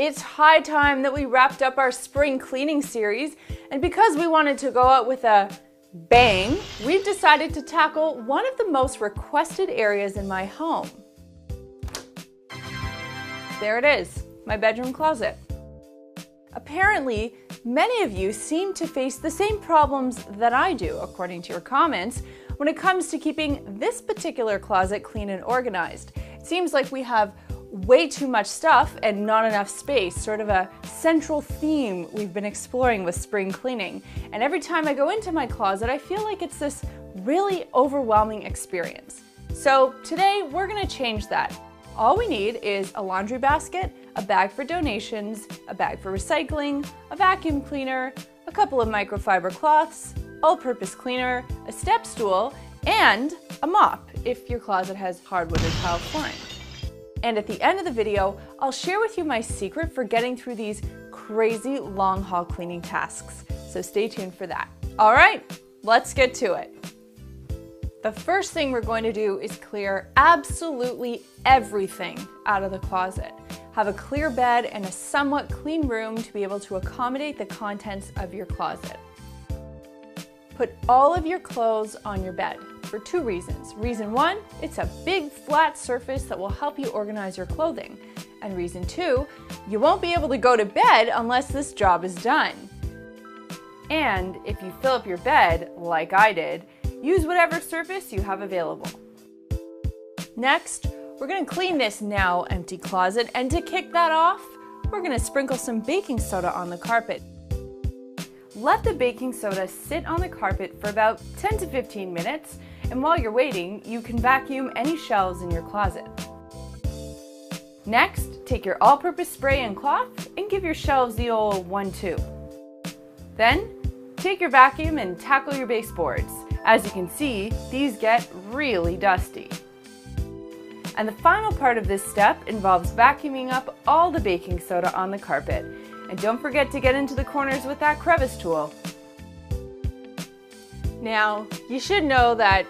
It's high time that we wrapped up our spring cleaning series, and because we wanted to go out with a bang, we've decided to tackle one of the most requested areas in my home. There it is, my bedroom closet. Apparently, many of you seem to face the same problems that I do, according to your comments, when it comes to keeping this particular closet clean and organized. It seems like we have way too much stuff and not enough space, sort of a central theme we've been exploring with spring cleaning. And every time I go into my closet, I feel like it's this really overwhelming experience. So today we're gonna change that. All we need is a laundry basket, a bag for donations, a bag for recycling, a vacuum cleaner, a couple of microfiber cloths, all-purpose cleaner, a step stool, and a mop if your closet has hardwood or tile flooring. And at the end of the video, I'll share with you my secret for getting through these crazy long haul cleaning tasks. So stay tuned for that. All right, let's get to it. The first thing we're going to do is clear absolutely everything out of the closet. Have a clear bed and a somewhat clean room to be able to accommodate the contents of your closet. Put all of your clothes on your bed for two reasons. Reason one, it's a big flat surface that will help you organize your clothing. And reason two, you won't be able to go to bed unless this job is done. And if you fill up your bed, like I did, use whatever surface you have available. Next, we're gonna clean this now empty closet, and to kick that off, we're gonna sprinkle some baking soda on the carpet. Let the baking soda sit on the carpet for about 10 to 15 minutes, and while you're waiting, you can vacuum any shelves in your closet. Next, take your all-purpose spray and cloth and give your shelves the old 1-2. Then, take your vacuum and tackle your baseboards. As you can see, these get really dusty. And the final part of this step involves vacuuming up all the baking soda on the carpet. And don't forget to get into the corners with that crevice tool. Now, you should know that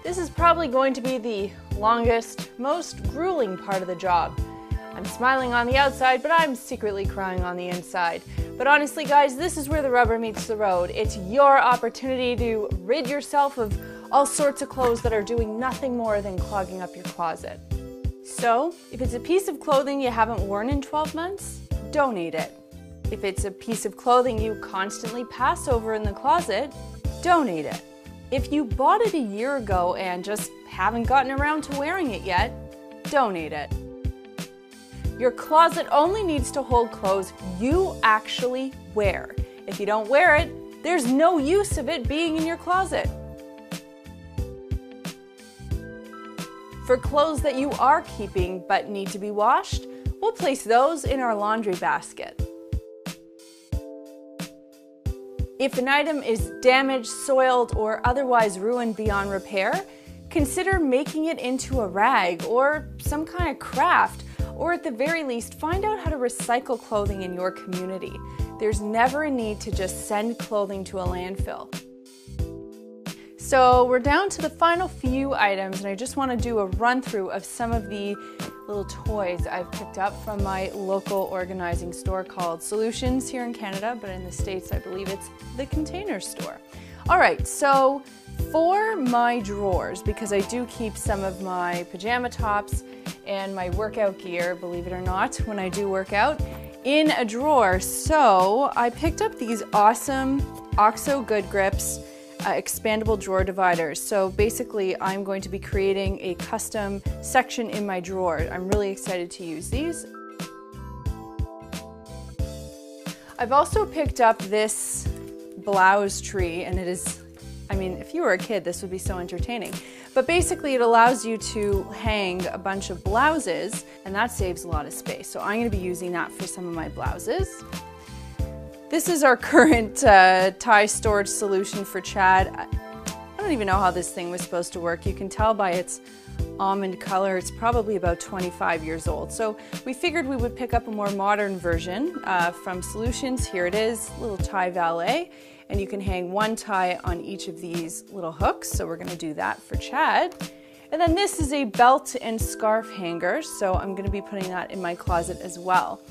this is probably going to be the longest, most grueling part of the job. I'm smiling on the outside, but I'm secretly crying on the inside. But honestly, guys, this is where the rubber meets the road. It's your opportunity to rid yourself of all sorts of clothes that are doing nothing more than clogging up your closet. So, if it's a piece of clothing you haven't worn in 12 months, donate it. If it's a piece of clothing you constantly pass over in the closet, donate it. If you bought it a year ago and just haven't gotten around to wearing it yet, donate it. Your closet only needs to hold clothes you actually wear. If you don't wear it, there's no use of it being in your closet. For clothes that you are keeping but need to be washed, we'll place those in our laundry basket. If an item is damaged, soiled, or otherwise ruined beyond repair, consider making it into a rag or some kind of craft, or at the very least, find out how to recycle clothing in your community. There's never a need to just send clothing to a landfill. So we're down to the final few items, and I just want to do a run through of some of the little toys I've picked up from my local organizing store called Solutions here in Canada, but in the States I believe it's The Container Store. All right, so for my drawers, because I do keep some of my pajama tops and my workout gear, believe it or not, when I do work out, in a drawer. So I picked up these awesome OXO Good Grips expandable drawer dividers. So basically I'm going to be creating a custom section in my drawer. I'm really excited to use these. I've also picked up this blouse tree, and it is, I mean, if you were a kid, this would be so entertaining. But basically it allows you to hang a bunch of blouses, and that saves a lot of space. So I'm going to be using that for some of my blouses. This is our current tie storage solution for Chad. I don't even know how this thing was supposed to work. You can tell by its almond color, it's probably about 25 years old. So we figured we would pick up a more modern version from Solutions. Here it is, little tie valet. And you can hang one tie on each of these little hooks. So we're gonna do that for Chad. And then this is a belt and scarf hanger. So I'm gonna be putting that in my closet as well.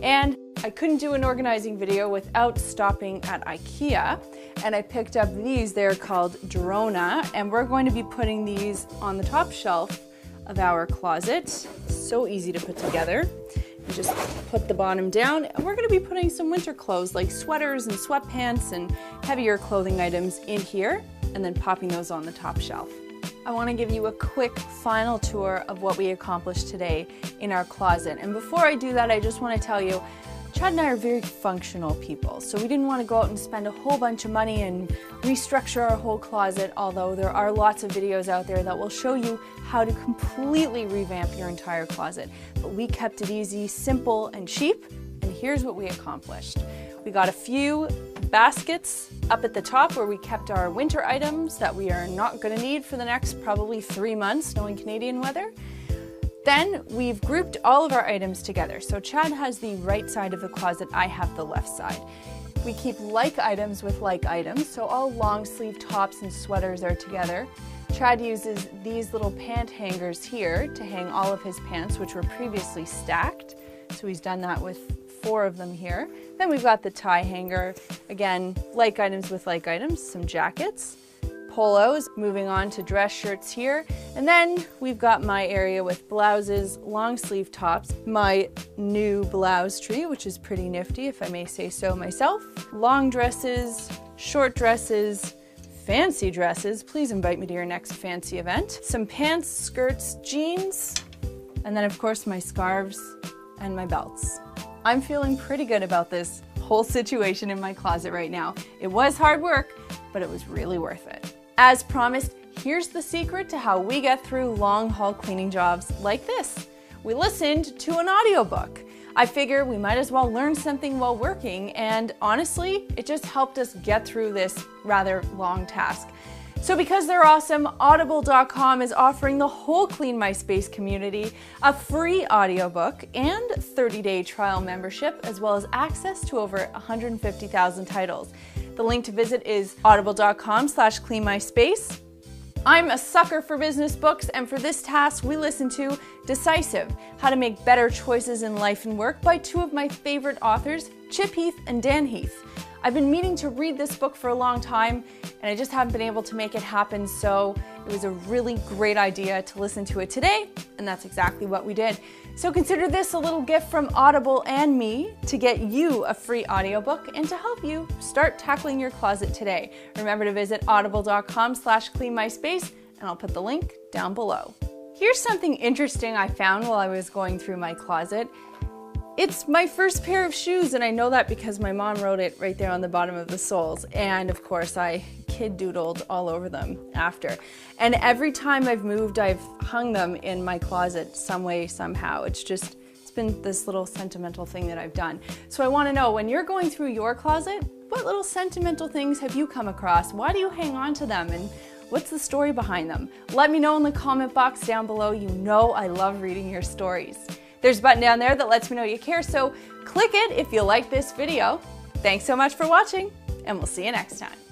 And I couldn't do an organizing video without stopping at IKEA, and I picked up these. They're called Drona, and we're going to be putting these on the top shelf of our closet. So easy to put together. You just put the bottom down, and we're going to be putting some winter clothes like sweaters and sweatpants and heavier clothing items in here, and then popping those on the top shelf. I want to give you a quick final tour of what we accomplished today in our closet. And before I do that, I just want to tell you, Chad and I are very functional people, so we didn't want to go out and spend a whole bunch of money and restructure our whole closet, although there are lots of videos out there that will show you how to completely revamp your entire closet. But we kept it easy, simple, and cheap, and here's what we accomplished. We got a few baskets up at the top where we kept our winter items that we are not going to need for the next probably 3 months, knowing Canadian weather. Then we've grouped all of our items together. So Chad has the right side of the closet, I have the left side. We keep like items with like items, so all long sleeve tops and sweaters are together. Chad uses these little pant hangers here to hang all of his pants, which were previously stacked. So he's done that with 4 of them here. Then we've got the tie hanger, again, like items with like items, some jackets, polos, moving on to dress shirts here. And then we've got my area with blouses, long sleeve tops, my new blouse tree, which is pretty nifty if I may say so myself, long dresses, short dresses, fancy dresses, please invite me to your next fancy event, some pants, skirts, jeans, and then of course my scarves and my belts. I'm feeling pretty good about this whole situation in my closet right now. It was hard work, but it was really worth it. As promised, here's the secret to how we get through long haul cleaning jobs like this. We listened to an audiobook. I figure we might as well learn something while working, and honestly, it just helped us get through this rather long task. So because they're awesome, Audible.com is offering the whole Clean My Space community a free audiobook and 30-day trial membership, as well as access to over 150,000 titles. The link to visit is audible.com/cleanmyspace. I'm a sucker for business books, and for this task, we listened to Decisive: How to Make Better Choices in Life and Work by 2 of my favorite authors, Chip Heath and Dan Heath. I've been meaning to read this book for a long time, and I just haven't been able to make it happen, so it was a really great idea to listen to it today, and that's exactly what we did. So consider this a little gift from Audible and me to get you a free audiobook and to help you start tackling your closet today. Remember to visit audible.com/cleanmyspace, and I'll put the link down below. Here's something interesting I found while I was going through my closet. It's my first pair of shoes, and I know that because my mom wrote it right there on the bottom of the soles. And of course, I kid doodled all over them after. And every time I've moved, I've hung them in my closet some way, somehow. It's been this little sentimental thing that I've done. So I want to know, when you're going through your closet, what little sentimental things have you come across? Why do you hang on to them? And what's the story behind them? Let me know in the comment box down below. You know I love reading your stories. There's a button down there that lets me know you care, so click it if you like this video. Thanks so much for watching, and we'll see you next time.